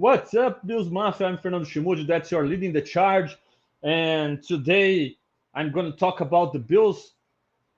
What's up, Bills Mafia? I'm Fernando Schmude. That's your leading the charge. And today I'm going to talk about the Bills'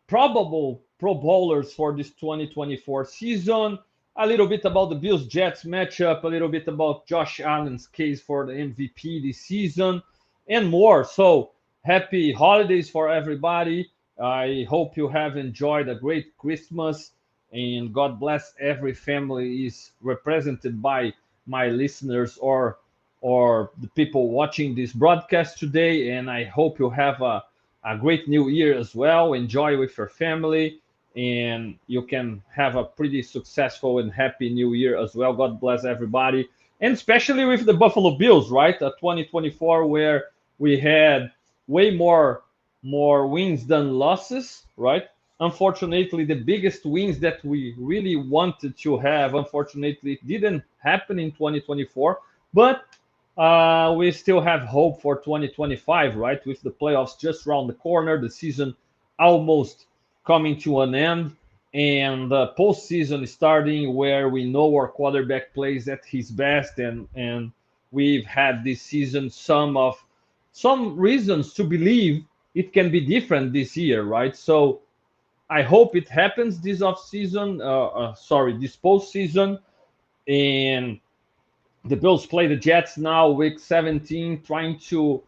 probable Pro Bowlers for this 2024 season. A little bit about the Bills Jets matchup, a little bit about Josh Allen's case for the MVP this season, and more. So, happy holidays for everybody. I hope you have enjoyed a great Christmas, and God bless every family is represented by my listeners or the people watching this broadcast today. And I hope you have a great new year as well. Enjoy with your family, and you can have a pretty successful and happy new year as well. God bless everybody, and especially with the Buffalo Bills, right? A 2024 where we had way more wins than losses, right? Unfortunately, the biggest wins that we really wanted to have, unfortunately, it didn't happen in 2024. But we still have hope for 2025, right? With the playoffs just around the corner, the season almost coming to an end, and the postseason starting where we know our quarterback plays at his best, and we've had this season some reasons to believe it can be different this year, right? So I hope it happens this off season. This postseason, and the Bills play the Jets now, week 17, trying to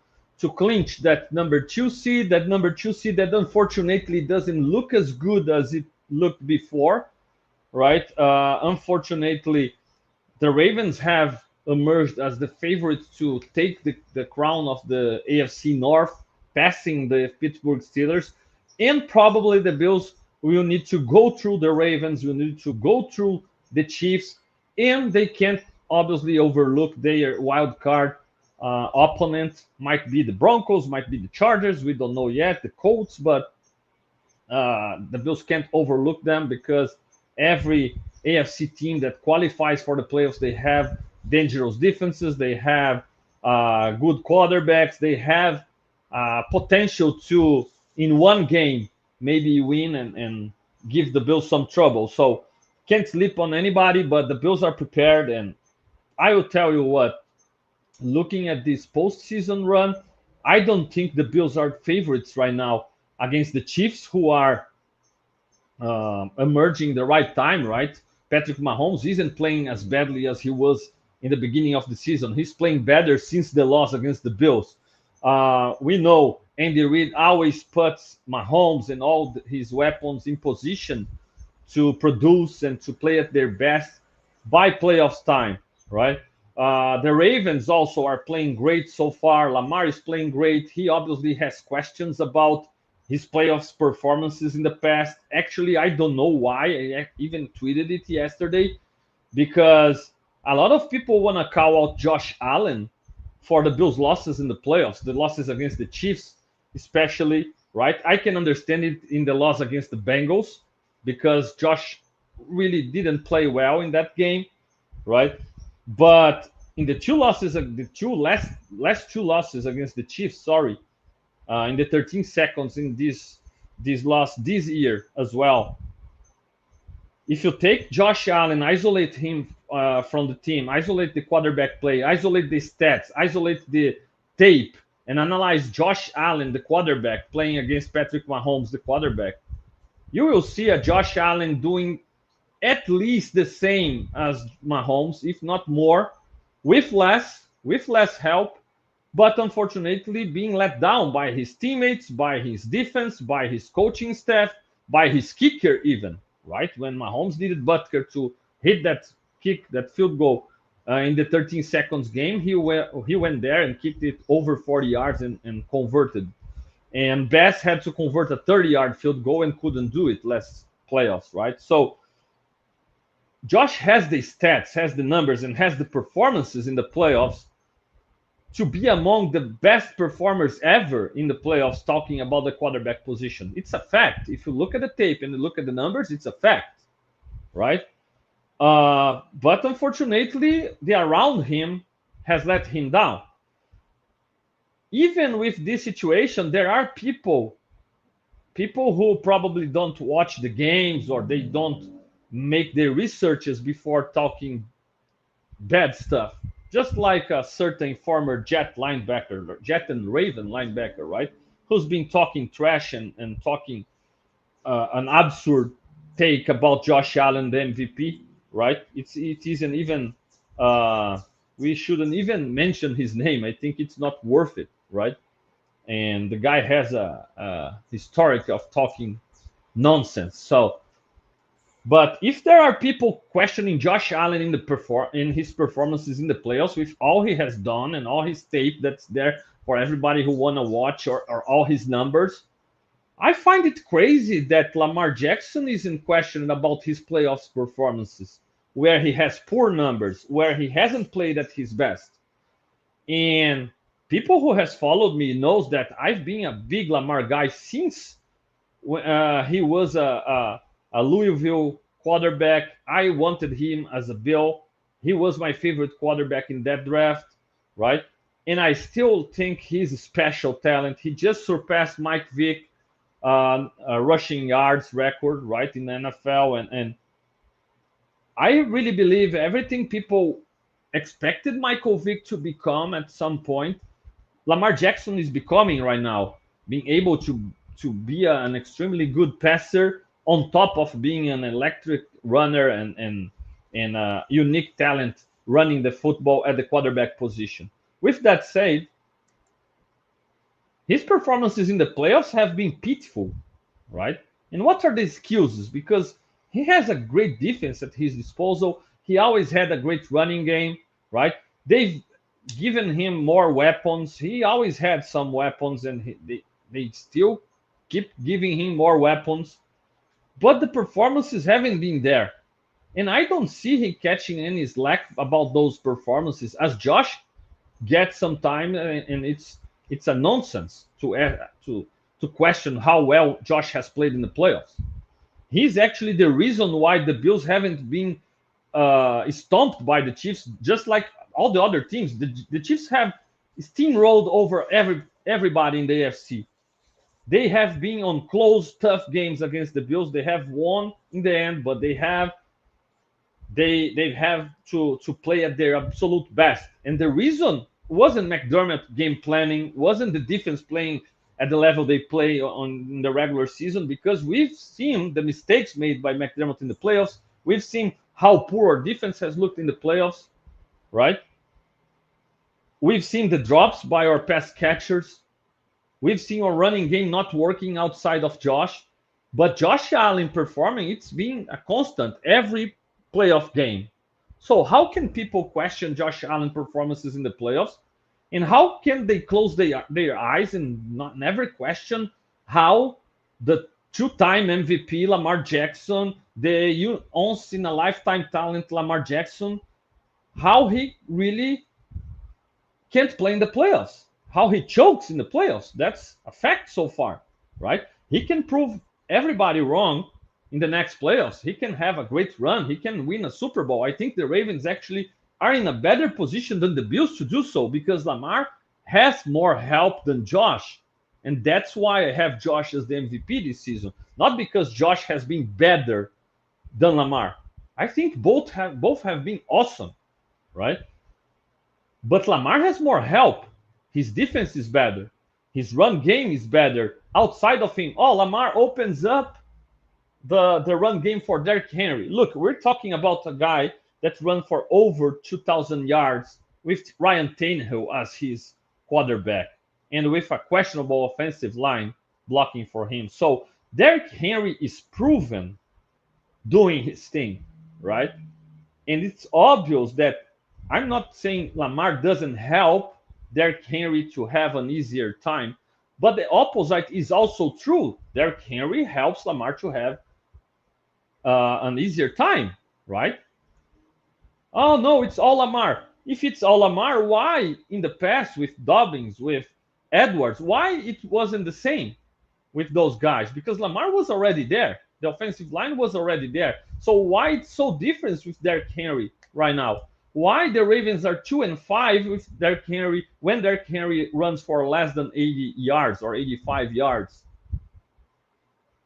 clinch that number two seed. That number two seed that unfortunately doesn't look as good as it looked before, right? Unfortunately, the Ravens have emerged as the favorites to take the crown of the AFC North, passing the Pittsburgh Steelers. And probably the Bills will need to go through the Ravens, will need to go through the Chiefs, and they can't obviously overlook their wild card opponent. Might be the Broncos, might be the Chargers, we don't know yet, the Colts, but the Bills can't overlook them because every AFC team that qualifies for the playoffs, they have dangerous defenses, they have good quarterbacks, they have potential to, in one game, maybe win and give the Bills some trouble. So can't sleep on anybody, but the Bills are prepared. And I will tell you what, looking at this postseason run, I don't think the Bills are favorites right now against the Chiefs, who are emerging the right time, right? Patrick Mahomes isn't playing as badly as he was in the beginning of the season. He's playing better since the loss against the Bills. We know Andy Reid always puts Mahomes and all his weapons in position to produce and to play at their best by playoffs time, right? The Ravens also are playing great so far. Lamar is playing great. He obviously has questions about his playoffs performances in the past. Actually, I don't know why. I even tweeted it yesterday because a lot of people want to call out Josh Allen for the Bills' losses in the playoffs, the losses against the Chiefs, especially, right? I can understand it in the loss against the Bengals because Josh really didn't play well in that game, right? But in the two losses, the two last two losses against the Chiefs, in the 13 seconds in this loss this year as well. If you take Josh Allen, isolate him from the team, isolate the quarterback play, isolate the stats, isolate the tape, and analyze Josh Allen, the quarterback, playing against Patrick Mahomes, the quarterback, you will see a Josh Allen doing at least the same as Mahomes, if not more, with less help, but unfortunately being let down by his teammates, by his defense, by his coaching staff, by his kicker even, right? When Mahomes needed Butker to hit that kick, that field goal in the 13 seconds game, he went there and kicked it over 40 yards and converted. And Bass had to convert a 30-yard field goal and couldn't do it last playoffs, right? So Josh has the stats, has the numbers, and has the performances in the playoffs to be among the best performers ever in the playoffs, talking about the quarterback position. It's a fact. If you look at the tape and you look at the numbers, it's a fact, right? But unfortunately, the around him has let him down. Even with this situation, there are people who probably don't watch the games or they don't make their researches before talking bad stuff. just like a certain former Jet linebacker, Jet and Raven linebacker, right? Who's been talking trash and talking an absurd take about Josh Allen, the MVP, right? It isn't even we shouldn't even mention his name. I think it's not worth it, right? And the guy has a historic of talking nonsense. So, but if there are people questioning Josh Allen in his performances in the playoffs with all he has done and all his tape that's there for everybody who wanna watch or all his numbers, I find it crazy that Lamar Jackson is in question about his playoffs performances, where he has poor numbers, where he hasn't played at his best. And people who has followed me knows that I've been a big Lamar guy since he was a Louisville quarterback. I wanted him as a Bill. He was my favorite quarterback in that draft, right? And I still think he's a special talent. He just surpassed Mike Vick rushing yards record, right, in the NFL. And I really believe everything people expected Michael Vick to become at some point, Lamar Jackson is becoming right now, being able to be an extremely good passer on top of being an electric runner and a unique talent running the football at the quarterback position. With that said, his performances in the playoffs have been pitiful, right? And what are the excuses? Because he has a great defense at his disposal. He always had a great running game, right? They've given him more weapons. He always had some weapons, and they still keep giving him more weapons. But the performances haven't been there. And I don't see him catching any slack about those performances as Josh gets some time, and it's a nonsense to question how well Josh has played in the playoffs. He's actually the reason why the Bills haven't been stomped by the Chiefs, just like all the other teams. The Chiefs have steamrolled over everybody in the AFC. They have been on close, tough games against the Bills. They have won in the end, but they have to play at their absolute best. And the reason wasn't McDermott game planning, wasn't the defense playing at the level they play on in the regular season, because we've seen the mistakes made by McDermott in the playoffs. We've seen how poor our defense has looked in the playoffs, right? We've seen the drops by our pass catchers. We've seen our running game not working outside of Josh. But Josh Allen performing, it's been a constant every playoff game. So how can people question Josh Allen performances in the playoffs? And how can they close their eyes and not never question how the two-time MVP Lamar Jackson, the once in a lifetime talent Lamar Jackson, how he really can't play in the playoffs, how he chokes in the playoffs? That's a fact so far, right? He can prove everybody wrong in the next playoffs. He can have a great run. He can win a Super Bowl. I think the Ravens actually are in a better position than the Bills to do so, because Lamar has more help than Josh. And that's why I have Josh as the MVP this season. Not because Josh has been better than Lamar. I think both have been awesome, right? But Lamar has more help. His defense is better. His run game is better. Outside of him, Lamar opens up the run game for Derrick Henry. Look, we're talking about a guy that run for over 2,000 yards with Ryan Tannehill as his quarterback and with a questionable offensive line blocking for him. So Derrick Henry is proven doing his thing, right? And it's obvious that I'm not saying Lamar doesn't help Derrick Henry to have an easier time, but the opposite is also true. Derrick Henry helps Lamar to have an easier time, right? Oh no, it's all Lamar. If it's all Lamar, why in the past with Dobbins, with Edwards, why it wasn't the same with those guys? Because Lamar was already there. The offensive line was already there. So why it's so different with Derrick Henry right now? Why the Ravens are 2-5 with Derrick Henry when Derrick Henry runs for less than 80 yards or 85 yards?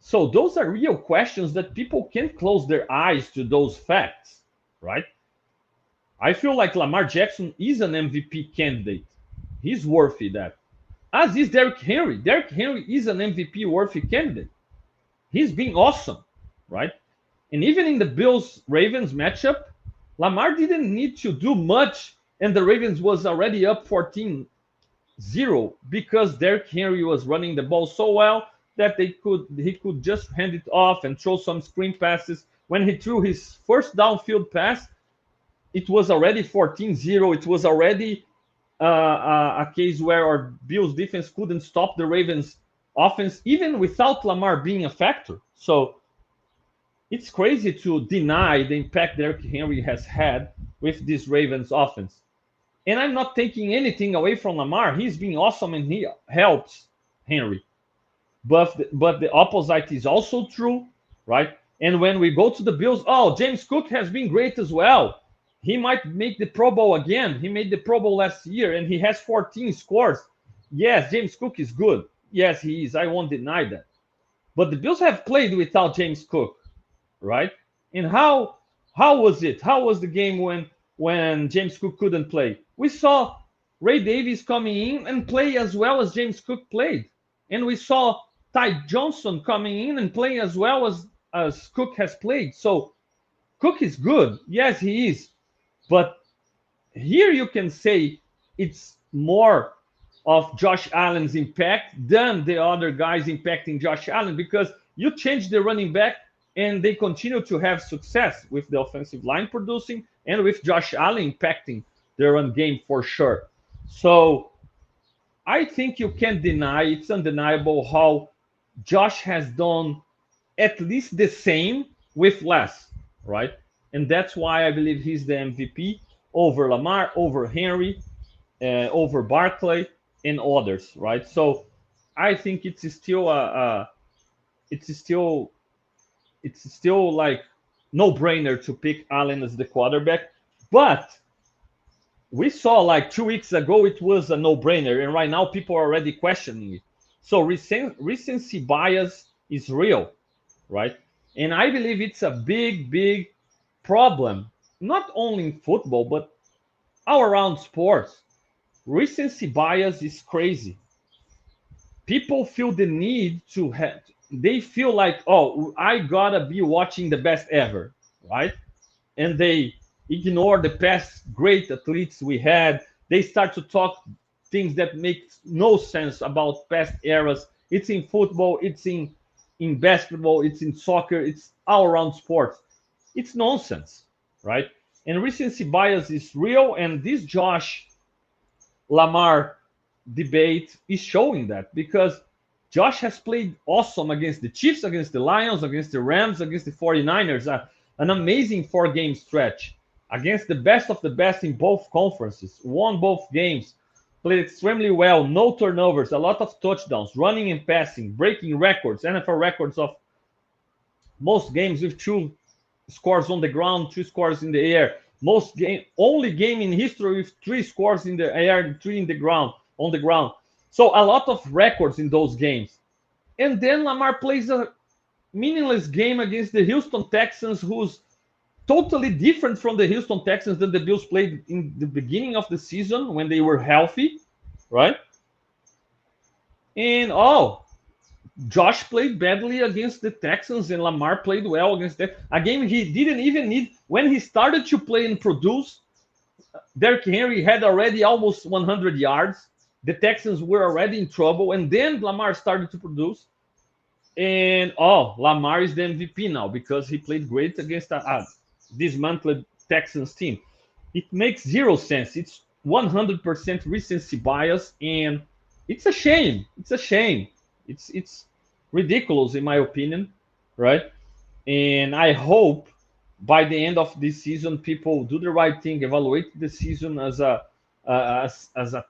So those are real questions that people can't close their eyes to those facts, right? I feel like Lamar Jackson is an MVP candidate. He's worthy that. As is Derrick Henry. Derrick Henry is an MVP worthy candidate. He's been awesome, right? And even in the Bills Ravens matchup, Lamar didn't need to do much, and the Ravens was already up 14-0 because Derrick Henry was running the ball so well that he could just hand it off and throw some screen passes. When he threw his first downfield pass, it was already 14-0. It was already a case where our Bills defense couldn't stop the Ravens offense, even without Lamar being a factor. So it's crazy to deny the impact Derrick Henry has had with this Ravens offense. And I'm not taking anything away from Lamar. He's been awesome and he helps Henry. But the opposite is also true, right? And when we go to the Bills, oh, James Cook has been great as well. He might make the Pro Bowl again. He made the Pro Bowl last year and he has 14 scores. Yes, James Cook is good. Yes, he is. I won't deny that. But the Bills have played without James Cook, right? And how was it? How was the game when James Cook couldn't play? We saw Ray Davis coming in and play as well as James Cook played. And we saw Ty Johnson coming in and playing as well as Cook has played. So Cook is good. Yes, he is. But here you can say it's more of Josh Allen's impact than the other guys impacting Josh Allen because you change the running back and they continue to have success with the offensive line producing and with Josh Allen impacting their run game for sure. So I think you can't deny, it's undeniable how Josh has done at least the same with less, right? And that's why I believe he's the MVP over Lamar, over Henry, over Barkley, and others, right? So I think it's still it's still like no brainer to pick Allen as the quarterback. But we saw like 2 weeks ago it was a no brainer, and right now people are already questioning it. So recency bias is real, right? And I believe it's a big problem, not only in football, but all around sports. Recency bias is crazy. People feel the need to have, they feel like, oh, I gotta be watching the best ever, right? And they ignore the past great athletes we had. They start to talk things that make no sense about past eras. It's in football, it's in basketball, it's in soccer, it's all around sports. It's nonsense, right? And recency bias is real, and this Josh Lamar debate is showing that because Josh has played awesome against the Chiefs, against the Lions, against the Rams, against the 49ers, an amazing 4-game stretch against the best of the best in both conferences, won both games, played extremely well, no turnovers, a lot of touchdowns, running and passing, breaking records, NFL records of most games with 2 scores on the ground, 2 scores in the air. Only game in history with 3 scores in the air and 3 in the ground, on the ground. So a lot of records in those games. And then Lamar plays a meaningless game against the Houston Texans, who's totally different from the Houston Texans that the Bills played in the beginning of the season when they were healthy, right? And Josh played badly against the Texans and Lamar played well against them. A game he didn't even need. When he started to play and produce, Derrick Henry had already almost 100 yards. The Texans were already in trouble. And then Lamar started to produce. And, Lamar is the MVP now because he played great against a dismantled Texans team. It makes zero sense. It's 100% recency bias. And it's a shame. It's a shame. It's ridiculous in my opinion, right? And I hope by the end of this season, people do the right thing, evaluate the season as a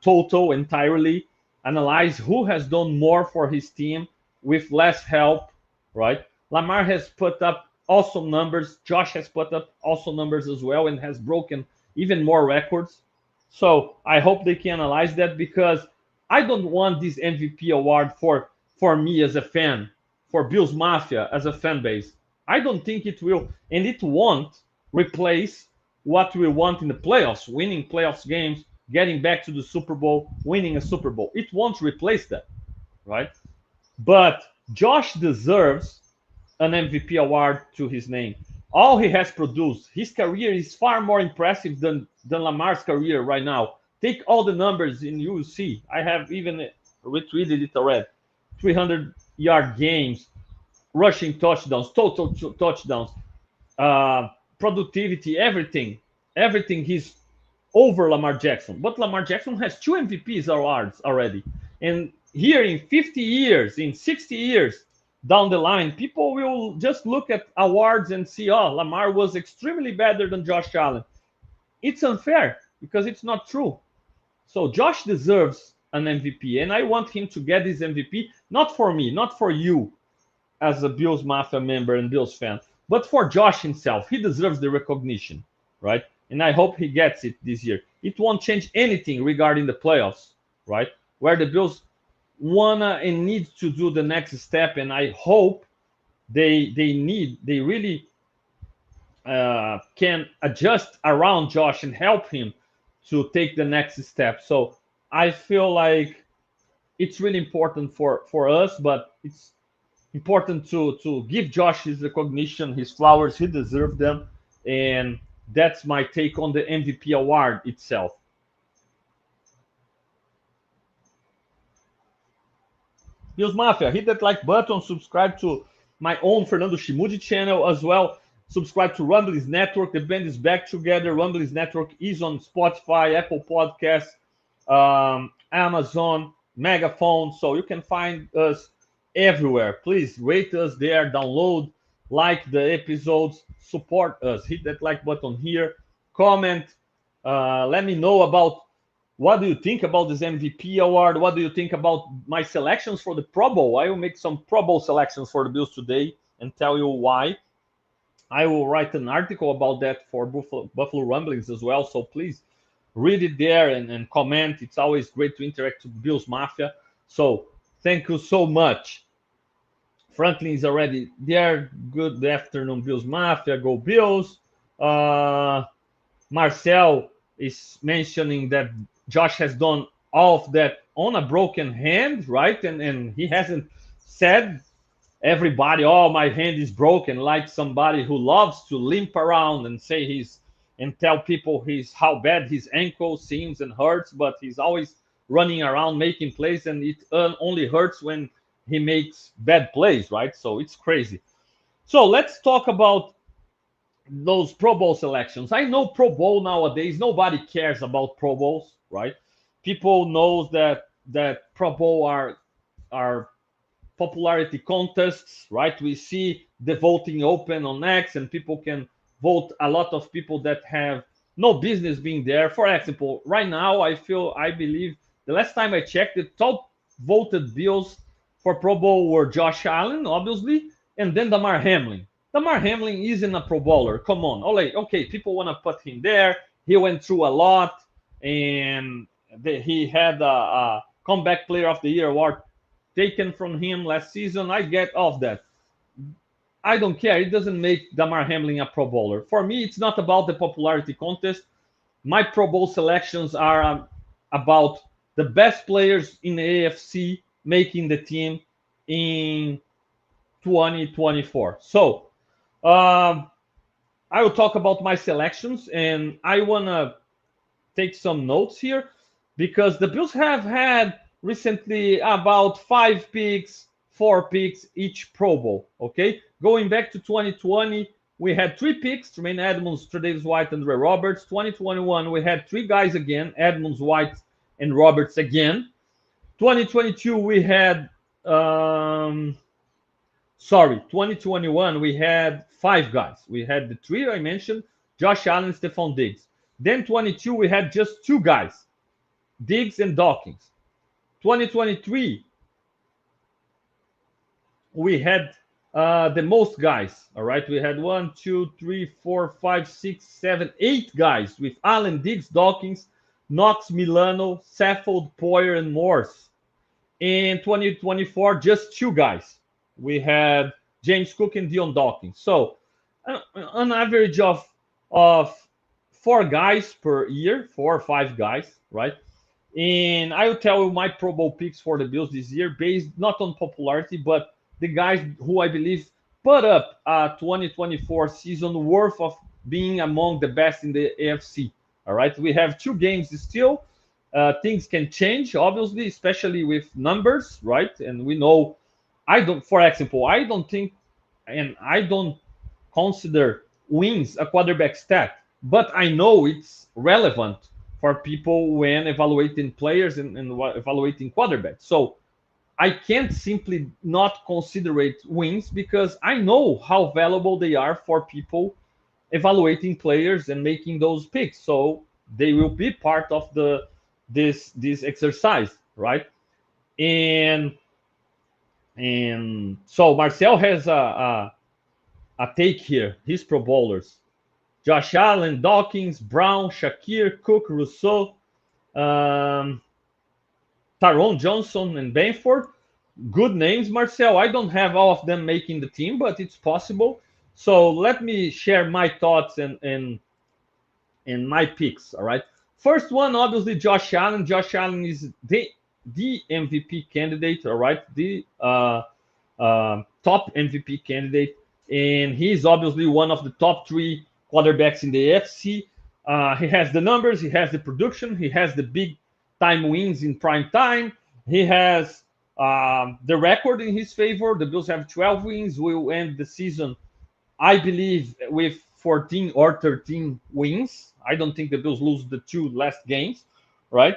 total entirely, analyze who has done more for his team with less help, right? Lamar has put up awesome numbers. Josh has put up awesome numbers as well and has broken even more records. So I hope they can analyze that because I don't want this MVP award for me as a fan, for Bills Mafia as a fan base. I don't think it will, and it won't replace what we want in the playoffs, winning playoffs games, getting back to the Super Bowl, winning a Super Bowl. It won't replace that, right? But Josh deserves an MVP award to his name. All he has produced, his career is far more impressive than Lamar's career right now. Take all the numbers and you will see. I have even retweeted it already. 300-yard games, rushing touchdowns, total touchdowns, uh, productivity, everything. Everything he's over Lamar Jackson. But Lamar Jackson has 2 MVPs awards already. And here in 50 years, in 60 years down the line, people will just look at awards and see, oh, Lamar was extremely better than Josh Allen. It's unfair because it's not true. So Josh deserves an MVP, and I want him to get his MVP, not for me, not for you as a Bills Mafia member and Bills fan, but for Josh himself. He deserves the recognition, right? And I hope he gets it this year. It won't change anything regarding the playoffs, right? Where the Bills wanna and need to do the next step, and I hope they really can adjust around Josh and help him to take the next step. So I feel like it's really important for us, but it's important to give Josh his recognition, his flowers. He deserves them, and that's my take on the MVP award itself. Bills Mafia, hit that like button, subscribe to my own Fernando Schmude channel as well. Subscribe to Rumblings Network. The band is back together. Rumblings Network is on Spotify, Apple Podcasts, Amazon, Megaphone. So you can find us everywhere. Please rate us there, download, like the episodes, support us. Hit that like button here. Comment. Let me know about what do you think about this MVP award? What do you think about my selections for the Pro Bowl? I will make some Pro Bowl selections for the Bills today and tell you why. I will write an article about that for Buffalo Rumblings as well. So please read it there and comment. It's always great to interact with Bills Mafia. So thank you so much. Franklin is already there. Good afternoon, Bills Mafia. Go Bills. Marcel is mentioning that Josh has done all of that on a broken hand, right? And he hasn't said everybody, oh, my hand is broken, like somebody who loves to limp around and say and tell people how bad his ankle seems and hurts, but he's always running around making plays, and it only hurts when he makes bad plays, right? So it's crazy. So let's talk about those Pro Bowl selections. I know Pro Bowl nowadays, nobody cares about Pro Bowls, right? People knows that Pro Bowl are popularity contests, right? We see the voting open on X, and people can vote. A lot of people that have no business being there. For example, right now, I believe the last time I checked, the top voted Bills for Pro Bowl were Josh Allen, obviously, and then Damar Hamlin. Damar Hamlin isn't a Pro Bowler. Come on. Okay, people want to put him there. He went through a lot, and he had a comeback player of the year award taken from him last season. I get off that. I don't care. It doesn't make Damar Hamlin a Pro Bowler. For me, it's not about the popularity contest. My Pro Bowl selections are about the best players in the AFC making the team in 2024. So I will talk about my selections, and I want to take some notes here because the Bills have had recently about 5 picks, 4 picks each Pro Bowl. Okay, going back to 2020, we had 3 picks: Tremaine Edmonds, Tre'Davious White, and Ray Roberts. 2021, we had 3 guys again: Edmonds, White, and Roberts again. 2022, we had 2021, we had 5 guys. We had the 3 I mentioned: Josh Allen, Stephon Diggs. Then 22, we had just 2 guys: Diggs and Dawkins. 2023, we had the most guys. All right, we had 1, 2, 3, 4, 5, 6, 7, 8 guys with Allen, Diggs, Dawkins, Knox, Milano, Saffold, Poyer, and Morse. In 2024, just 2 guys. We had James Cook and Dion Dawkins. So an average of 4 guys per year, 4 or 5 guys, right? And I will tell you my Pro Bowl picks for the Bills this year, based not on popularity, but the guys who I believe put up a 2024 season worth of being among the best in the AFC. All right, we have 2 games still. Things can change, obviously, especially with numbers, right? And we know, I don't, for example, I don't think, and I don't consider wins a quarterback stat, but I know it's relevant for people when evaluating players and evaluating quarterbacks. So I can't simply not consider it wins because I know how valuable they are for people evaluating players and making those picks. So they will be part of this exercise, right? And so Marcel has a take here. His Pro Bowlers: Josh Allen, Dawkins, Brown, Shakir, Cook, Rousseau, um, Taron Johnson, and Benford. Good names, Marcel. I don't have all of them making the team, but it's possible. So let me share my thoughts and my picks. All right. First one, obviously, Josh Allen. Josh Allen is the MVP candidate. All right, the top MVP candidate, and he's obviously one of the top 3 quarterbacks in the AFC. He has the numbers, he has the production, he has the big time wins in prime time. He has the record in his favor. The Bills have 12 wins. Will end the season, I believe, with 14 or 13 wins. I don't think the Bills lose the 2 last games, right?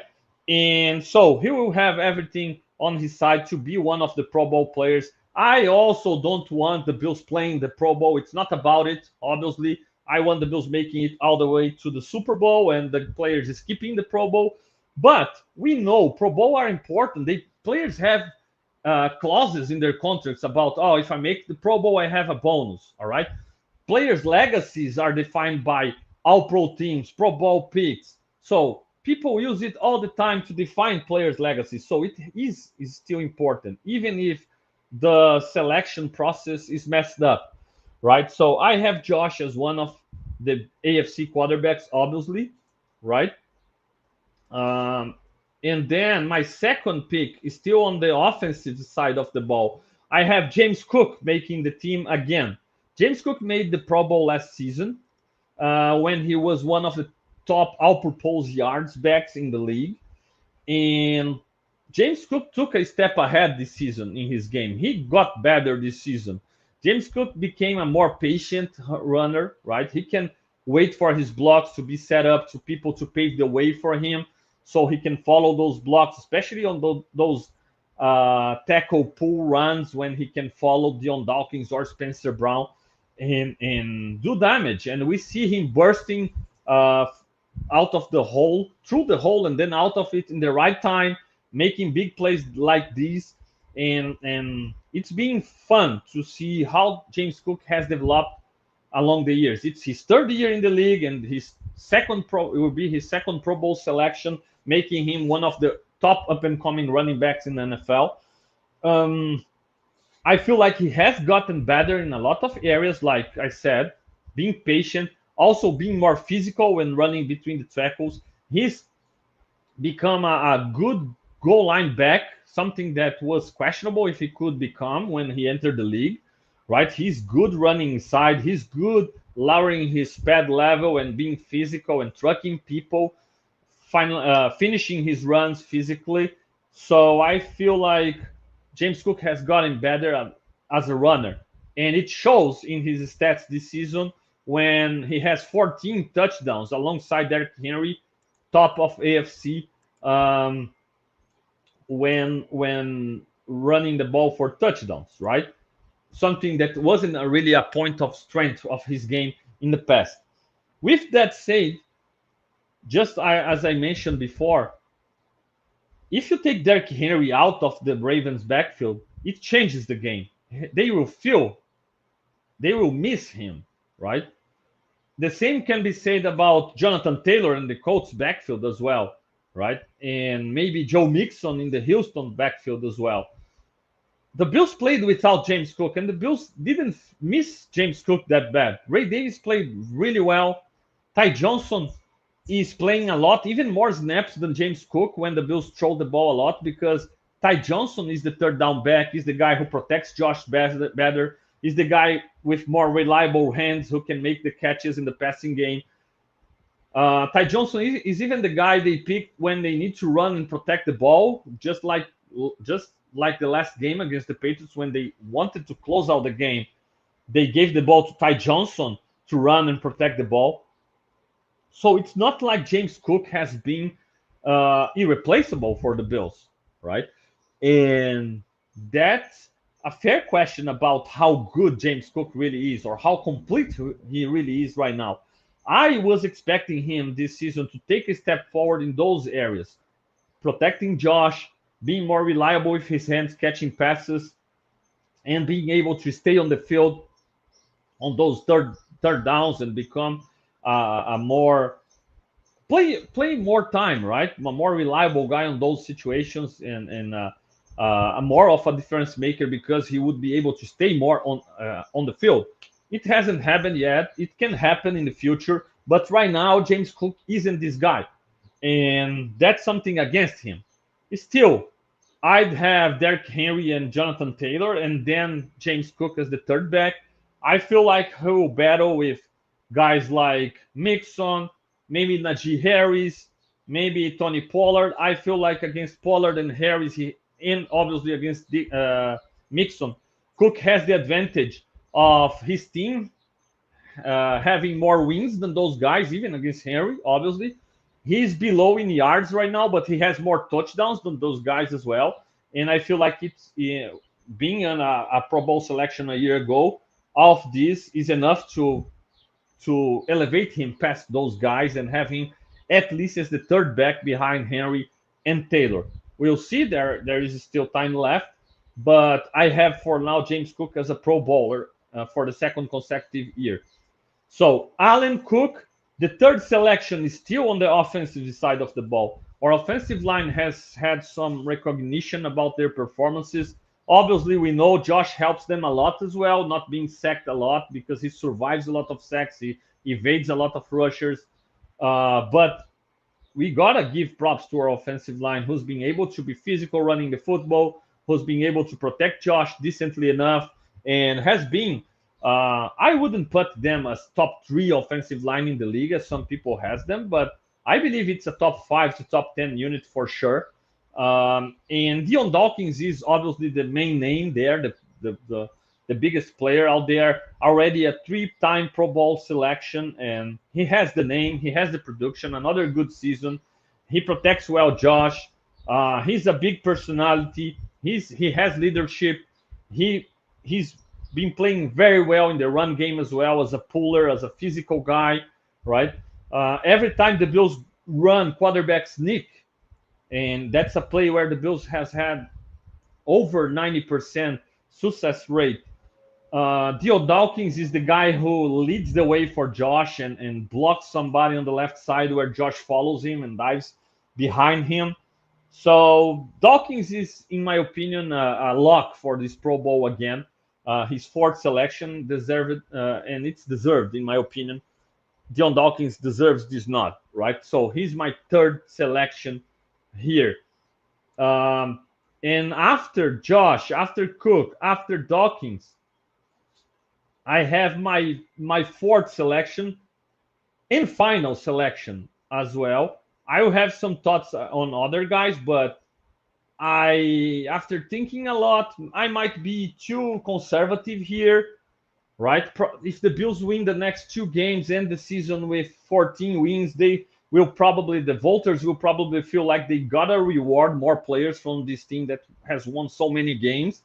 And so he will have everything on his side to be one of the Pro Bowl players. I also don't want the Bills playing the Pro Bowl. It's not about it, obviously. I want the Bills making it all the way to the Super Bowl and the players skipping the Pro Bowl. But we know Pro Bowl are important. Players have clauses in their contracts about, oh, if I make the Pro Bowl, I have a bonus. All right. Players' legacies are defined by all pro teams, Pro Bowl picks. So people use it all the time to define players' legacies. So it is still important, even if the selection process is messed up, right? So I have Josh as one of the AFC quarterbacks, obviously, right? Um, and then my second pick is still on the offensive side of the ball. I have James Cook making the team again. James Cook made the Pro Bowl last season when he was one of the top all-purpose yards backs in the league. And James Cook took a step ahead this season in his game. He got better this season. James Cook became a more patient runner, right? He can wait for his blocks to be set up to people to pave the way for him so he can follow those blocks, especially on those tackle pull runs when he can follow Dion Dawkins or Spencer Brown and do damage. And we see him bursting out of the hole, through the hole, and then out of it in the right time, making big plays like these. And it's been fun to see how James Cook has developed along the years. It's his 3rd year in the league, and it will be his second Pro Bowl selection, making him one of the top up-and-coming running backs in the NFL. I feel like he has gotten better in a lot of areas, like I said, being patient, also being more physical when running between the tackles. He's become a good goal line back, something that was questionable if he could become when he entered the league, right? He's good running inside. He's good lowering his pad level and being physical and trucking people, finishing his runs physically. So I feel like James Cook has gotten better as a runner. And it shows in his stats this season when he has 14 touchdowns alongside Derrick Henry, top of AFC, when running the ball for touchdowns, right? Something that wasn't really a point of strength of his game in the past. With that said, as I mentioned before, if you take Derrick Henry out of the Ravens backfield, it changes the game. They will miss him, right? The same can be said about Jonathan Taylor in the Colts backfield as well, right? And maybe Joe Mixon in the Houston backfield as well. The Bills played without James Cook, and the Bills didn't miss James Cook that bad. Ray Davis played really well. Ty Johnson is playing a lot, even more snaps than James Cook when the Bills throw the ball a lot, because Ty Johnson is the third down back. He's the guy who protects Josh better. He's the guy with more reliable hands who can make the catches in the passing game. Ty Johnson is even the guy they pick when they need to run and protect the ball, just like the last game against the Patriots when they wanted to close out the game. They gave the ball to Ty Johnson to run and protect the ball. So it's not like James Cook has been irreplaceable for the Bills, right? And that's a fair question about how good James Cook really is or how complete he really is right now. I was expecting him this season to take a step forward in those areas, protecting Josh, being more reliable with his hands, catching passes, and being able to stay on the field on those third downs and become a more play more time, right? A more reliable guy on those situations and a more of a difference maker because he would be able to stay more on the field. It hasn't happened yet. It can happen in the future, but right now James Cook isn't this guy, and that's something against him. Still, I'd have Derrick Henry and Jonathan Taylor, and then James Cook as the third back. I feel like he will battle with guys like Mixon, maybe Najee Harris, maybe Tony Pollard. I feel like against Pollard and Harris, and obviously against Mixon, Cook has the advantage of his team having more wins than those guys, even against Henry, obviously. He's below in yards right now, but he has more touchdowns than those guys as well. And I feel like it's being on a Pro Bowl selection a year ago, all of this is enough to elevate him past those guys and have him at least as the third back behind Henry and Taylor. We'll see. There is still time left, but I have for now James Cook as a Pro Bowler for the second consecutive year. So Allen Cook, the third selection, is still on the offensive side of the ball. Our offensive line has had some recognition about their performances. Obviously, we know Josh helps them a lot as well, not being sacked a lot because he survives a lot of sacks. He evades a lot of rushers. But we got to give props to our offensive line, who's being able to be physical running the football, who's being able to protect Josh decently enough, and has been I wouldn't put them as top 3 offensive line in the league, as some people has them, but I believe it's a top 5 to top 10 unit for sure. And Dion Dawkins is obviously the main name there, the biggest player out there, already a 3-time Pro Bowl selection, and he has the name, he has the production, another good season. He protects well Josh. He's a big personality. He has leadership. He's been playing very well in the run game as well, as a puller, as a physical guy, right? Every time the Bills run, quarterback sneak, and that's a play where the Bills has had over 90% success rate. Dion Dawkins is the guy who leads the way for Josh and blocks somebody on the left side where Josh follows him and dives behind him. So Dawkins is, in my opinion, a lock for this Pro Bowl again. His 4th selection deserved, and it's deserved, in my opinion. Dion Dawkins deserves this nod, right? So he's my 3rd selection here. And after Josh, after Cook, after Dawkins, I have my 4th selection and final selection as well. I will have some thoughts on other guys, but after thinking a lot, I might be too conservative here, right? If the Bills win the next 2 games, end the season with 14 wins, the voters will probably feel like they gotta reward more players from this team that has won so many games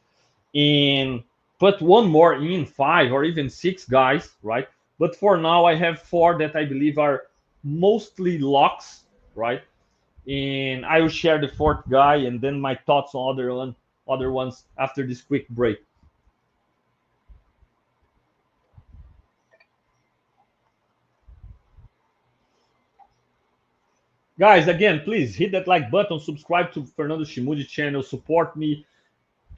and put one more in, 5 or even 6 guys, right? But for now, I have 4 that I believe are mostly locks, right? And I will share the 4th guy and then my thoughts on other ones after this quick break. Guys, again, please hit that like button, subscribe to Fernando Schmude channel, support me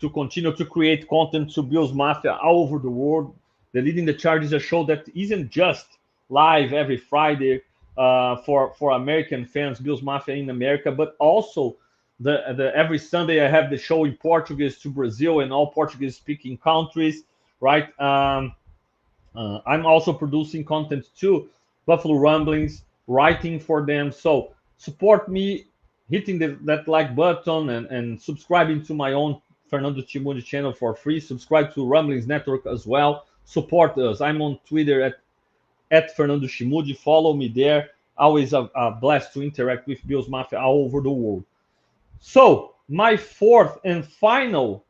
to continue to create content to Bills Mafia all over the world. The Leading the Charge is a show that isn't just live every Friday for American fans, Bills Mafia in America, but also the every Sunday I have the show in Portuguese to Brazil and all Portuguese speaking countries, right? I'm also producing content too, Buffalo Rumblings, writing for them. So support me, hitting that like button and subscribing to my own Fernando Schmude channel for free. Subscribe to Rumblings Network as well. Support us. I'm on Twitter at Fernando Schmude. Follow me there. Always a blast to interact with Bills Mafia all over the world. So my fourth and final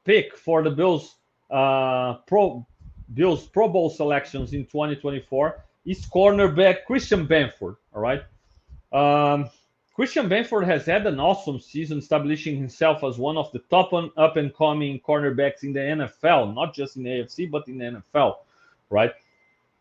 pick for the Bills Pro Bowl selections in 2024 is cornerback Christian Benford. All right. Um, Christian Benford has had an awesome season, establishing himself as one of the top up and coming cornerbacks in the NFL, not just in the AFC, but in the NFL. Right.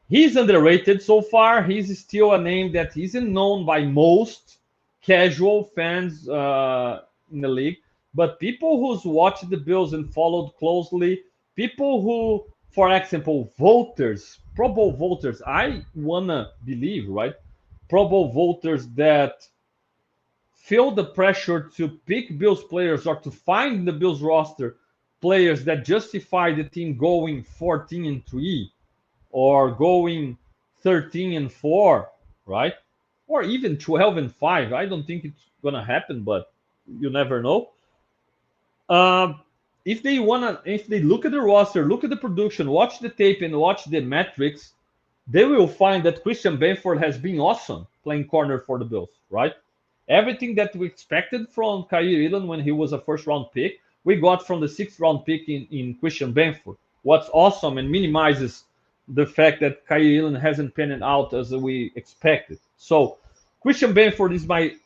He's underrated so far. He's still a name that isn't known by most casual fans in the league, but people who's watched the Bills and followed closely, people who, for example, voters, Pro Bowl voters, I wanna believe, right? Pro Bowl voters that feel the pressure to pick Bills players or to find in the Bills roster players that justify the team going 14-3 or going 13-4, right? Or even 12-5. I don't think it's gonna happen, but you never know. Um, if they look at the roster, look at the production, watch the tape, and watch the metrics, they will find that Christian Benford has been awesome playing corner for the Bills, right? Everything that we expected from Kyle Allen when he was a first round pick, we got from the sixth round pick in Christian Benford. What's awesome and minimizes the fact that Kyle Allen hasn't panned out as we expected. So Christian Benford is my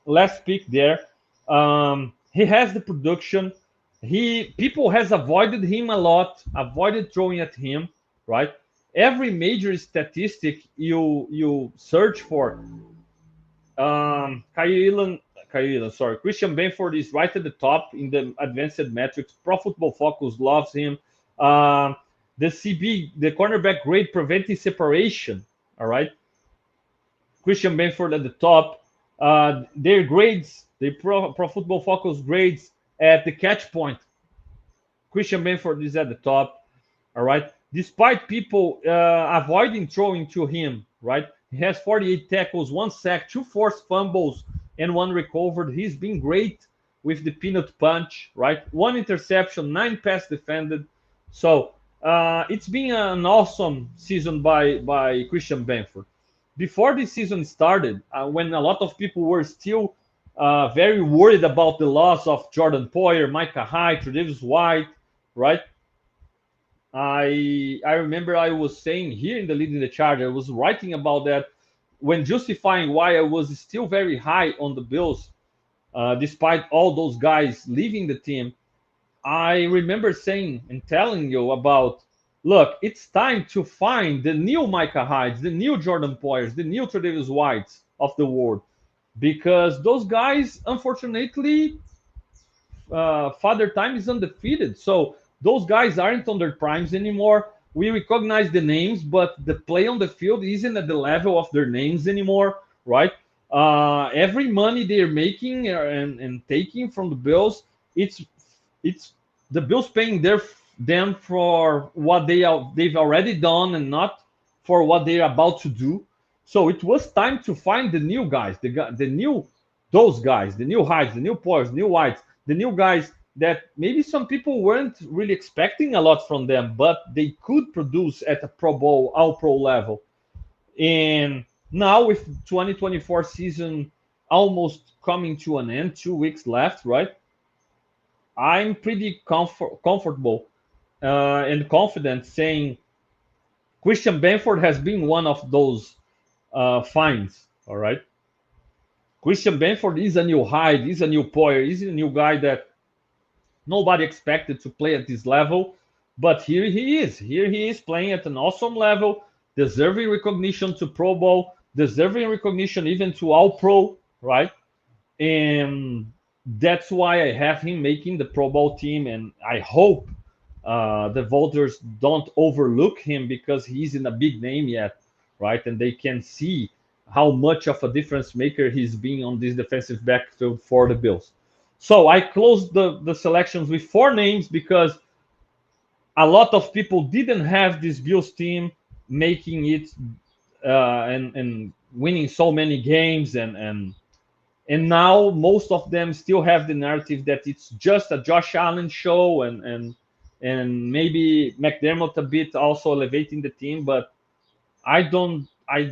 last pick there. He has the production. People has avoided him a lot, avoided throwing at him, right? Every major statistic you search for, Christian Benford is right at the top in the advanced metrics. Pro Football Focus loves him. The CB, the cornerback grade preventing separation. All right, Christian Benford at the top. Their grades, the Pro Football Focus grades at the catch point. Christian Benford is at the top. All right, despite people avoiding throwing to him, right? He has 48 tackles, 1 sack, 2 forced fumbles, and 1 recovered. He's been great with the peanut punch, right? 1 interception, 9 pass defended. So it's been an awesome season by Christian Benford. Before this season started, when a lot of people were still very worried about the loss of Jordan Poyer, Micah Hyde, Tre'Davious White, right? I remember I was saying here in the Leading the Charge, I was writing about that when justifying why I was still very high on the Bills, despite all those guys leaving the team. I remember saying and telling you about, look, it's time to find the new Micah Hydes, the new Jordan Poyers, the new Tre'Davious Whites of the world, because those guys, unfortunately, Father Time is undefeated. So those guys aren't on their primes anymore. We recognize the names, but the play on the field isn't at the level of their names anymore, right? Every money they're making and taking from the Bills, it's the Bills paying them for what they've already done and not for what they're about to do. So it was time to find the new guys, the new those guys, the new Hides, the new Poyers, new Whites, the new guys that maybe some people weren't really expecting a lot from them, but they could produce at a Pro Bowl, All Pro level. And now with 2024 season almost coming to an end, 2 weeks left, right? I'm pretty comfortable and confident saying Christian Benford has been one of those finds. All right. Christian Benford is a new Hyde, is a new Poyer, is a new guy that nobody expected to play at this level. But here he is. Here he is playing at an awesome level, deserving recognition to Pro Bowl, deserving recognition even to All Pro, right? And that's why I have him making the Pro Bowl team. And I hope the voters don't overlook him because he's in a big name yet. right? And they can see how much of a difference maker he's been on this defensive backfield for the Bills. So I closed the selections with four names because a lot of people didn't have this Bills team making it and winning so many games and now most of them still have the narrative that it's just a Josh Allen show and maybe McDermott a bit also elevating the team, but I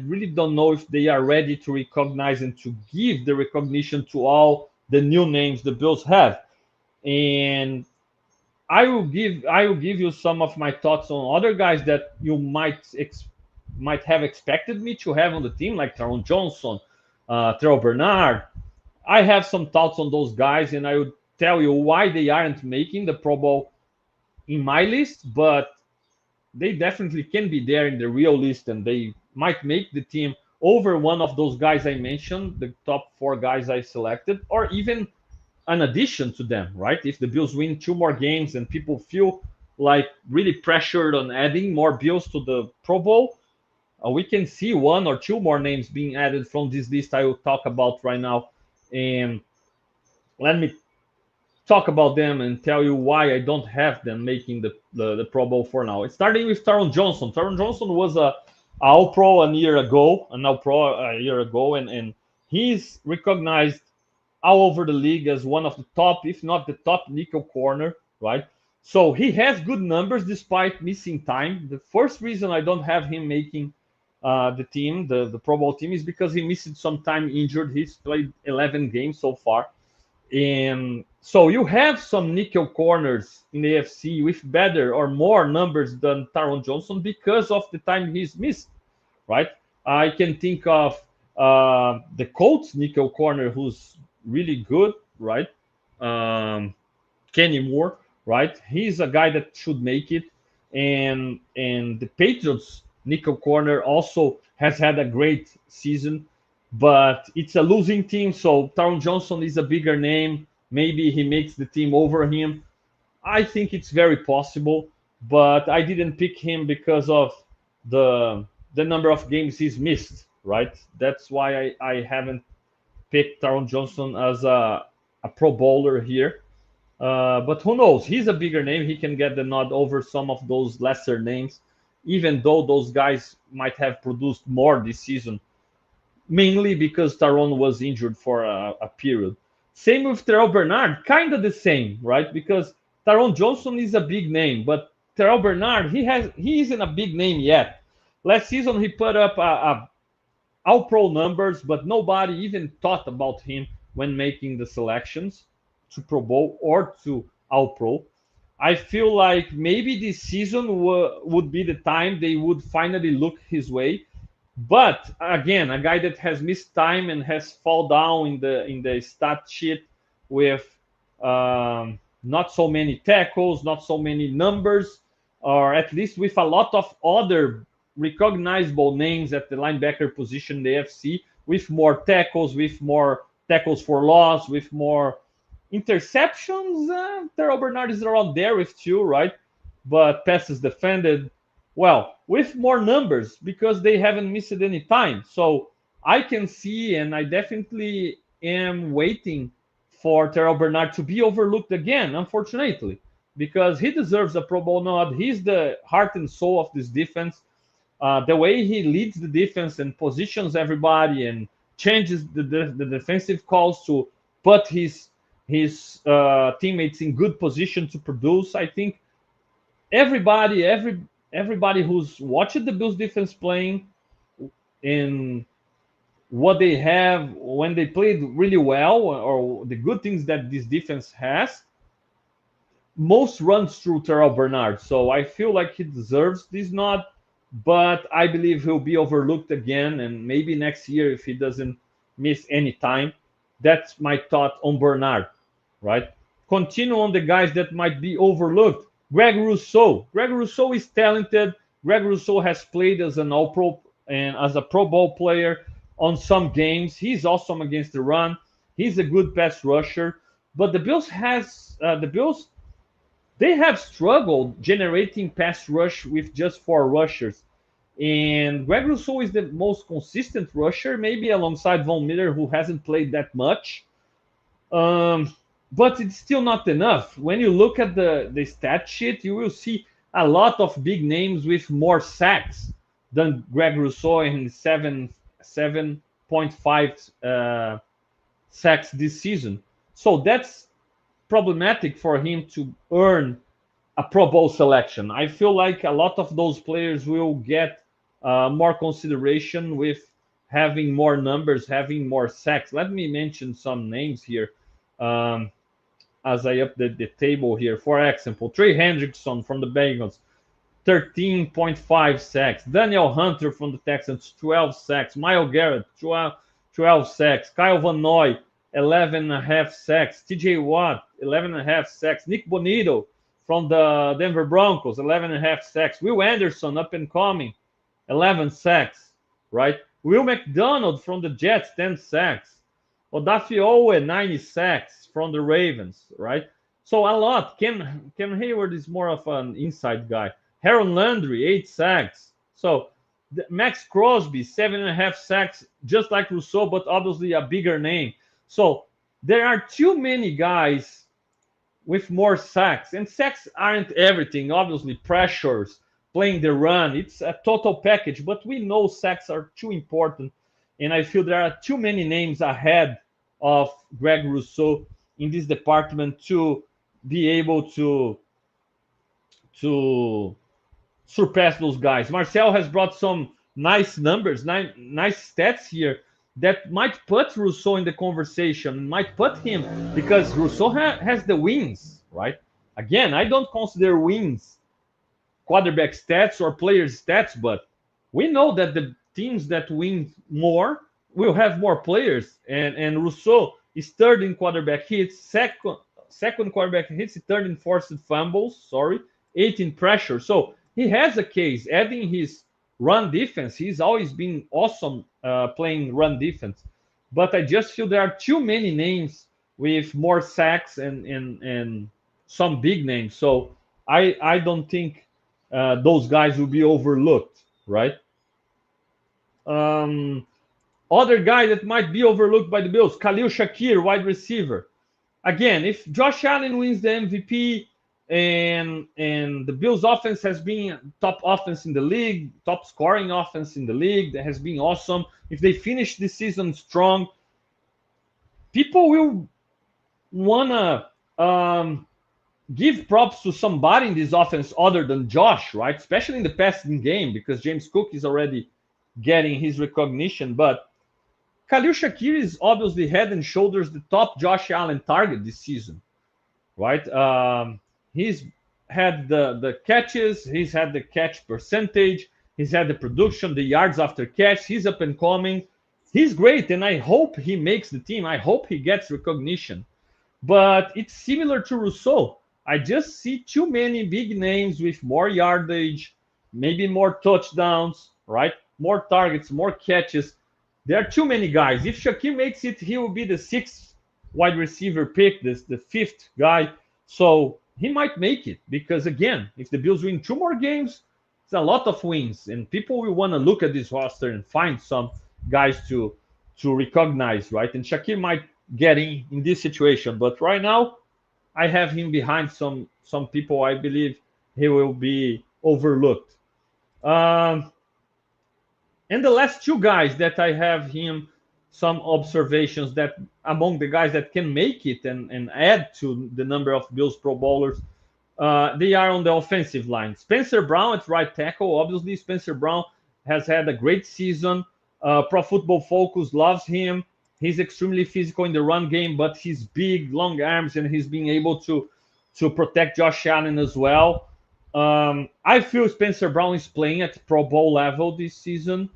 really don't know if they are ready to recognize and to give the recognition to all the new names the Bills have. And I will give you some of my thoughts on other guys that you might have expected me to have on the team, like Taron Johnson, Terrell Bernard. I have some thoughts on those guys, and I would tell you why they aren't making the Pro Bowl in my list, but they definitely can be there in the real list, and they might make the team over one of those guys I mentioned, the top four guys I selected, or even an addition to them, right? If the Bills win two more games and people feel like really pressured on adding more Bills to the Pro Bowl, we can see one or two more names being added from this list I will talk about right now. And let me talk about them and tell you why I don't have them making the Pro Bowl for now. It's starting with Taron Johnson. Taron Johnson was a All Pro a year ago, an All Pro a year ago, and he's recognized all over the league as one of the top, if not the top nickel corner, right? So he has good numbers despite missing time. The first reason I don't have him making the team, the Pro Bowl team, is because he missed some time injured. He's played 11 games so far. And so you have some nickel corners in the AFC with better or more numbers than Taron Johnson because of the time he's missed, right? I can think of the Colts nickel corner who's really good, right? Um, Kenny Moore, right? He's a guy that should make it, and the Patriots nickel corner also has had a great season, but it's a losing team. So Taron Johnson is a bigger name. Maybe he makes the team over him. I think it's very possible, but I didn't pick him because of the number of games he's missed. Right? That's why I haven't picked Taron Johnson as a Pro Bowler here. But who knows? He's a bigger name. He can get the nod over some of those lesser names, even though those guys might have produced more this season, mainly because Taron was injured for a period. Same with Terrell Bernard, kind of the same, right? Because Taron Johnson is a big name, but Terrell Bernard, he isn't a big name yet. Last season he put up a all pro numbers, but nobody even thought about him when making the selections to Pro Bowl or to All Pro. I feel like maybe this season would be the time they would finally look his way. But again, a guy that has missed time and has fall down in the stat sheet with not so many tackles, not so many numbers, or at least with a lot of other recognizable names at the linebacker position in the AFC, with more tackles for loss, with more interceptions. Terrell Bernard is around there with two, right? But passes defended, well, with more numbers because they haven't missed any time. So I can see, and I definitely am waiting for Terrell Bernard to be overlooked again, unfortunately, because he deserves a Pro Bowl nod. He's the heart and soul of this defense. The way he leads the defense and positions everybody and changes the defensive calls to put his teammates in good position to produce. I think everybody who's watched the Bills defense playing in what they have when they played really well or the good things that this defense has, most runs through Terrell Bernard. So I feel like he deserves this nod, but I believe he'll be overlooked again, and maybe next year if he doesn't miss any time. That's my thought on Bernard, right? Continue on the guys that might be overlooked. Greg Rousseau. Greg Rousseau is talented. Greg Rousseau has played as an All-Pro and as a Pro Bowl player on some games. He's awesome against the run. He's a good pass rusher. But the Bills they have struggled generating pass rush with just four rushers. And Greg Rousseau is the most consistent rusher, maybe alongside Von Miller, who hasn't played that much. But it's still not enough. When you look at the stat sheet, you will see a lot of big names with more sacks than Greg Rousseau in 7.5 sacks this season. So that's problematic for him to earn a Pro Bowl selection. I feel like a lot of those players will get more consideration with having more numbers, having more sacks. Let me mention some names here um, as I update the table here. For example, Trey Hendrickson from the Bengals, 13.5 sacks. Daniel Hunter from the Texans, 12 sacks. Myles Garrett, 12 sacks. Kyle Van Noy, 11.5 sacks. TJ Watt, 11.5 sacks. Nick Bonito from the Denver Broncos, 11.5 sacks. Will Anderson, up and coming, 11 sacks, right? Will McDonald from the Jets, 10 sacks. Odafe Owe, 90 sacks from the Ravens, right? So a lot. Cam Hayward is more of an inside guy. Harold Landry, 8 sacks. So Max Crosby, 7.5 sacks, just like Rousseau, but obviously a bigger name. So there are too many guys with more sacks. And sacks aren't everything. Obviously, pressures, playing the run, it's a total package. But we know sacks are too important. And I feel there are too many names ahead of Greg Rousseau in this department to be able to surpass those guys. Marcel has brought some nice numbers, nice stats here that might put Rousseau in the conversation, might put him, because Rousseau has the wins, right? Again, I don't consider wins quarterback stats or players stats, but we know that the teams that win more will have more players, and Rousseau is third in quarterback hits, second quarterback hits, third in forced fumbles, sorry, 18 pressure. So he has a case. Adding his run defense, he's always been awesome playing run defense. But I just feel there are too many names with more sacks and some big names. So I don't think those guys will be overlooked, right? Um, Other guy that might be overlooked by the Bills, Khalil Shakir, wide receiver. Again, if Josh Allen wins the MVP and the Bills offense has been top offense in the league, top scoring offense in the league, that has been awesome. If they finish this season strong, people will wanna give props to somebody in this offense other than Josh, right? Especially in the passing game, because James Cook is already getting his recognition. But Khalil Shakir is obviously head and shoulders the top Josh Allen target this season, right? He's had the catches, he's had the catch percentage, he's had the production, the yards after catch. He's up and coming. He's great, and I hope he makes the team. I hope he gets recognition. But it's similar to Rousseau. I just see too many big names with more yardage, maybe more touchdowns, right? More targets, more catches. There are too many guys. If Shakir makes it, he will be the sixth wide receiver pick, the fifth guy. So he might make it because, again, if the Bills win 2 more games, it's a lot of wins. And people will want to look at this roster and find some guys to recognize, right? And Shakir might get in this situation. But right now, I have him behind some people. I believe he will be overlooked. And the last 2 guys that I have him some observations that among the guys that can make it and add to the number of Bills Pro Bowlers, they are on the offensive line. Spencer Brown at right tackle. Obviously, Spencer Brown has had a great season. Pro Football Focus loves him. He's extremely physical in the run game, but he's big, long arms, and he's being able to protect Josh Allen as well. I feel Spencer Brown is playing at Pro Bowl level this season.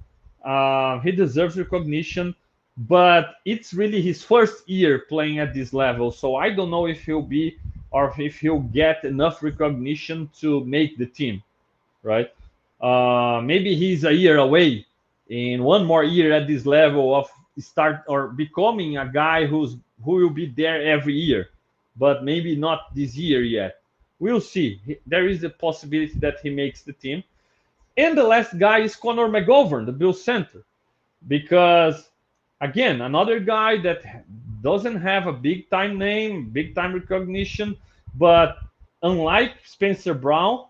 He deserves recognition, but it's really his first year playing at this level. So I don't know if he'll be or if he'll get enough recognition to make the team, right? Maybe he's a year away, in 1 more year at this level of start or becoming a guy who will be there every year, but maybe not this year yet. We'll see. There is a possibility that he makes the team. And the last guy is Connor McGovern, the Bills center, because again, another guy that doesn't have a big time name, big time recognition, but unlike Spencer Brown,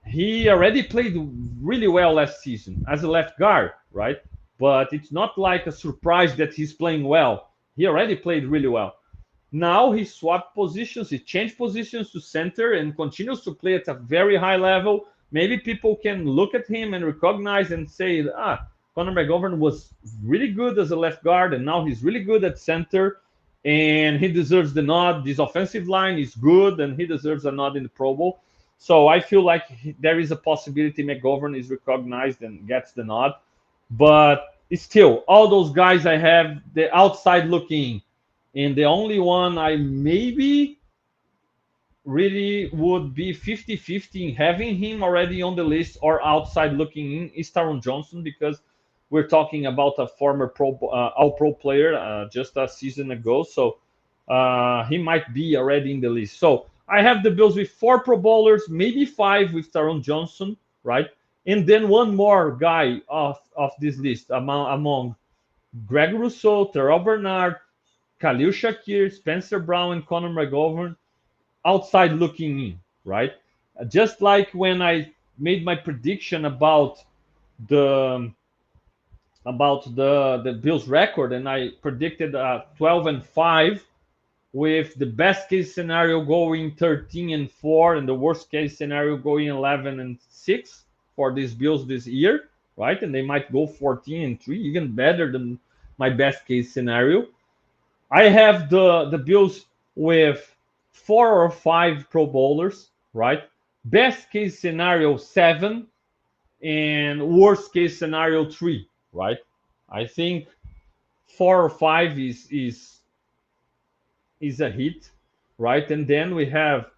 he already played really well last season as a left guard, right? But it's not like a surprise that he's playing well. He already played really well. Now he swapped positions, he changed positions to center and continues to play at a very high level. Maybe people can look at him and recognize and say, Conor McGovern was really good as a left guard, and now he's really good at center, and he deserves the nod. This offensive line is good, and he deserves a nod in the Pro Bowl. So I feel like there is a possibility McGovern is recognized and gets the nod. But still, all those guys I have, the outside looking, and the only one I maybe really would be 50-50 in having him already on the list or outside looking in is Taron Johnson, because we're talking about a former all-pro player just a season ago. So he might be already in the list. So I have the Bills with 4 Pro Bowlers, maybe 5 with Taron Johnson, right? And then one more guy of this list among Greg Rousseau, Terrell Bernard, Khalil Shakir, Spencer Brown, and Conor McGovern outside looking in, right? Just like when I made my prediction the the Bills record, and I predicted 12-5 with the best case scenario going 13-4 and the worst case scenario going 11-6 for these Bills this year, right? And they might go 14-3, even better than my best case scenario. I have the Bills with 4 or 5 Pro Bowlers, right? Best case scenario 7, and worst case scenario 3, right? I think 4 or 5 is a hit, right? And then we have,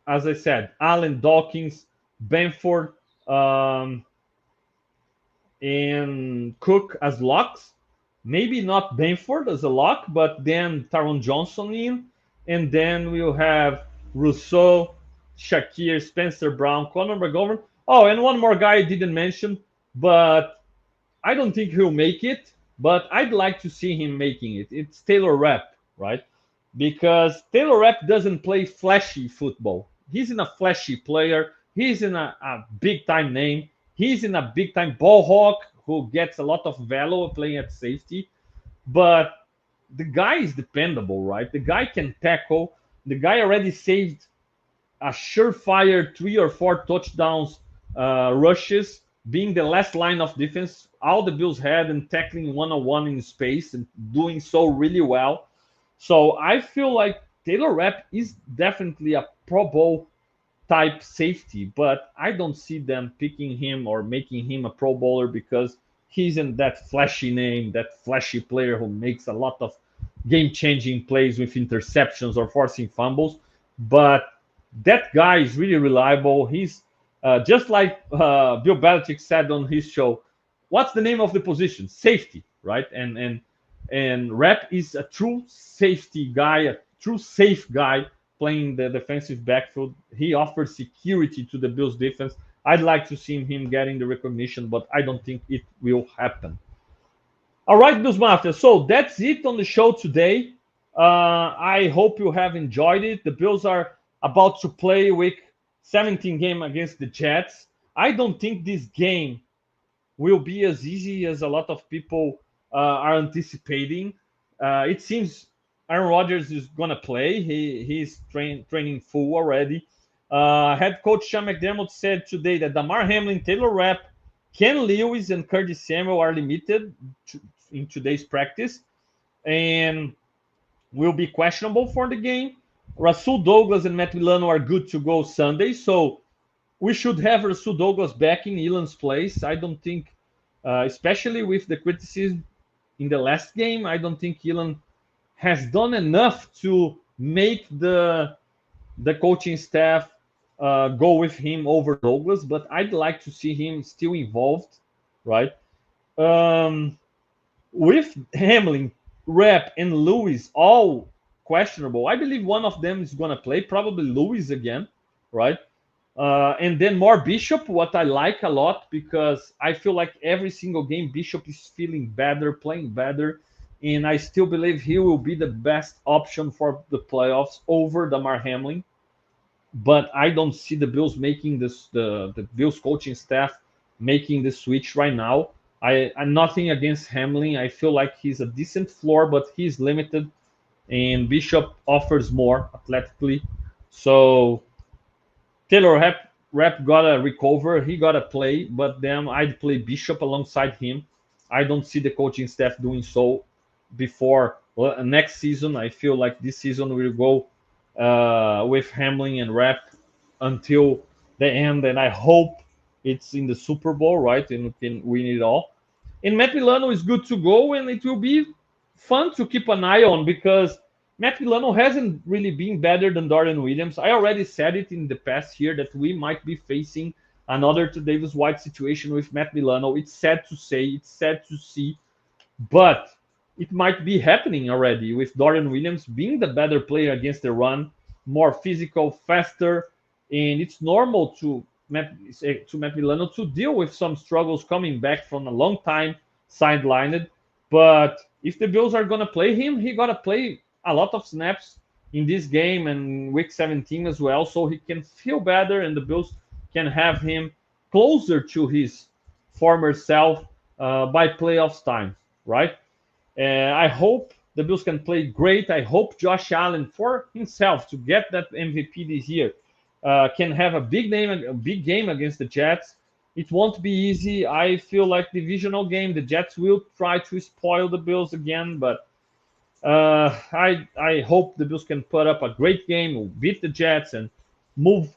as I said, Allen, Dawkins, Benford, um, and Cook as locks. Maybe not Benford as a lock, but then Taron Johnson in. And then we'll have Rousseau, Shakir, Spencer Brown, Conor McGovern. Oh, and one more guy I didn't mention, but I don't think he'll make it, but I'd like to see him making it. It's Taylor Rapp, right? Because Taylor Rapp doesn't play flashy football. He's in a flashy player. He's in a big time name. He's in a big time ball hawk who gets a lot of value playing at safety. But the guy is dependable, right? The guy can tackle. The guy already saved a surefire 3 or 4 touchdowns rushes, being the last line of defense all the Bills had and tackling one-on-one in space and doing so really well. So I feel like Taylor Rapp is definitely a Pro Bowl type safety, but I don't see them picking him or making him a Pro Bowler because he's in that flashy name, that flashy player who makes a lot of game-changing plays with interceptions or forcing fumbles. But that guy is really reliable. He's just like Bill Belichick said on his show. What's the name of the position? Safety, right? And Rep is a true safety guy, a true safe guy playing the defensive backfield. He offers security to the Bills defense. I'd like to see him getting the recognition, but I don't think it will happen. All right, Bills Mafia. So that's it on the show today. I hope you have enjoyed it. The Bills are about to play week 17 game against the Jets. I don't think this game will be as easy as a lot of people are anticipating. It seems Aaron Rodgers is going to play. He's training full already. Head coach Sean McDermott said today that Damar Hamlin, Taylor Rapp, Ken Lewis, and Curtis Samuel are limited in today's practice and will be questionable for the game. Rasul Douglas and Matt Milano are good to go Sunday, so we should have Rasul Douglas back in Elan's place. I don't think, especially with the criticism in the last game, I don't think Elan has done enough to make the coaching staff go with him over Douglas, but I'd like to see him still involved, right? With Hamlin, Rapp, and Lewis all questionable, I believe one of them is going to play, probably Lewis again, right? And then more Bishop, what I like a lot, because I feel like every single game Bishop is feeling better, playing better, and I still believe he will be the best option for the playoffs over Damar Hamlin. But I don't see the Bills making this, the Bills coaching staff making the switch right now. I'm nothing against Hamlin. I feel like he's a decent floor, but he's limited, and Bishop offers more athletically. So Taylor Rapp gotta recover. He gotta play, but then I'd play Bishop alongside him. I don't see the coaching staff doing so before next season. I feel like this season we'll go with Hamlin and Rapp until the end, and I hope it's in the Super Bowl, right? And we can win it all. And Matt Milano is good to go, and it will be fun to keep an eye on, because Matt Milano hasn't really been better than Dorian Williams. I already said it in the past year that we might be facing another to Davis White situation with Matt Milano. It's sad to say, it's sad to see, but it might be happening already with Dorian Williams being the better player against the run, more physical, faster, and it's normal to Matt Milano to deal with some struggles coming back from a long time sidelined. But if the Bills are gonna play him, he gotta play a lot of snaps in this game and week 17 as well, so he can feel better and the Bills can have him closer to his former self by playoffs time, right? I hope the Bills can play great. I hope Josh Allen, for himself, to get that MVP this year, can have a big game against the Jets. It won't be easy. I feel like divisional game, the Jets will try to spoil the Bills again, but I hope the Bills can put up a great game, beat the Jets, and move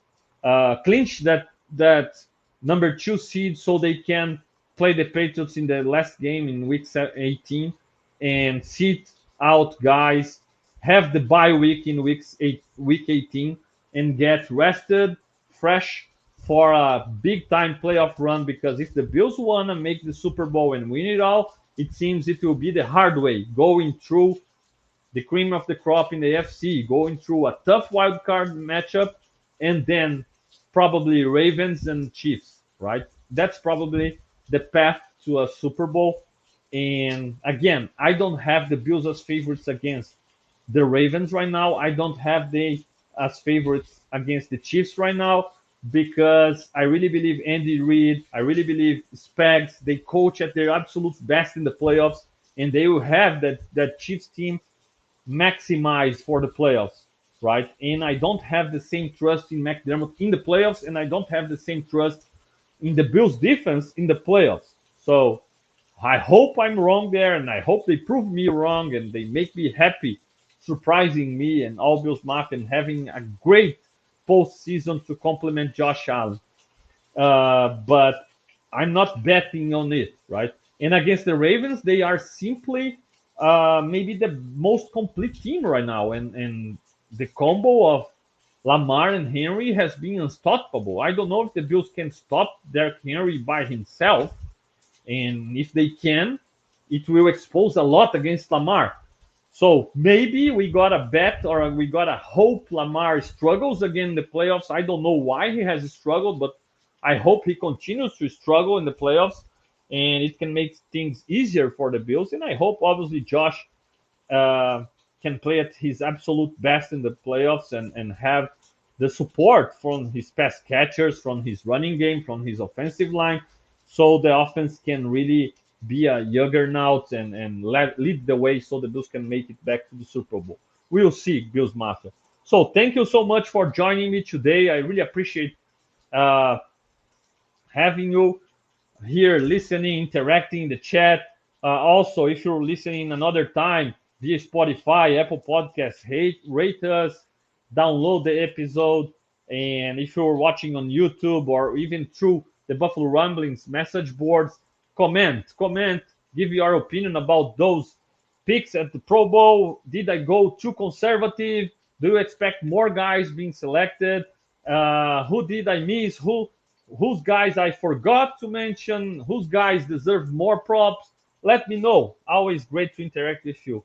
clinch that number 2 seed so they can play the Patriots in the last game in week 18 and sit out guys, have the bye week in week 18, and get rested, fresh for a big time playoff run. Because if the Bills want to make the Super Bowl and win it all, it seems it will be the hard way, going through the cream of the crop in the AFC, going through a tough wild card matchup, and then probably Ravens and Chiefs, right? That's probably the path to a Super Bowl. And again, I don't have the Bills as favorites against the Ravens right now. I don't have they as favorites against the Chiefs right now, because I really believe Andy Reid, I really believe Spags, they coach at their absolute best in the playoffs, and they will have that Chiefs team maximize for the playoffs, right? And I don't have the same trust in McDermott in the playoffs, and I don't have the same trust in the Bills defense in the playoffs. So I hope I'm wrong there, and I hope they prove me wrong and they make me happy, surprising me and all Bills Mafia and having a great postseason to complement Josh Allen. But I'm not betting on it, right? And against the Ravens, they are simply maybe the most complete team right now, and the combo of Lamar and Henry has been unstoppable. I don't know if the Bills can stop Derrick Henry by himself, and if they can, it will expose a lot against Lamar. So maybe we got a bet or we got a hope Lamar struggles again in the playoffs. I don't know why he has struggled, but I hope he continues to struggle in the playoffs and it can make things easier for the Bills. And I hope, obviously, Josh can play at his absolute best in the playoffs and have the support from his pass catchers, from his running game, from his offensive line, so the offense can really be a juggernaut and lead the way so the Bills can make it back to the Super Bowl. We'll see, Bills Mafia. So thank you so much for joining me today. I really appreciate uh, having you here, listening, interacting in the chat. Also, if you're listening another time via Spotify, Apple Podcasts, rate us, download the episode. And if you're watching on YouTube or even through the Buffalo Rumblings message boards, comment, give your opinion about those picks at the Pro Bowl. Did I go too conservative? Do you expect more guys being selected? Who did I miss? Whose guys I forgot to mention? Whose guys deserve more props? Let me know. Always great to interact with you.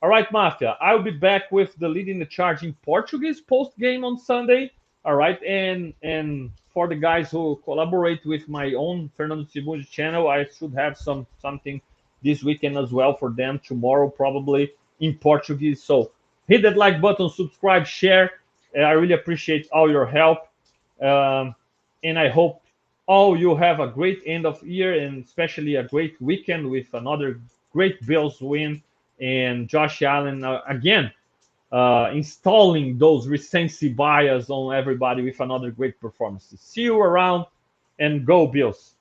All right, Mafia. I'll be back with the leading the charge in Portuguese post game on Sunday. All right, and for the guys who collaborate with my own Fernando Schmude channel, I should have something this weekend as well for them tomorrow, probably in Portuguese. So hit that like button, subscribe, share. I really appreciate all your help, um, and I hope all you have a great end of year and especially a great weekend with another great Bills win and Josh Allen again installing those recency bias on everybody with another great performance. See you around and go Bills.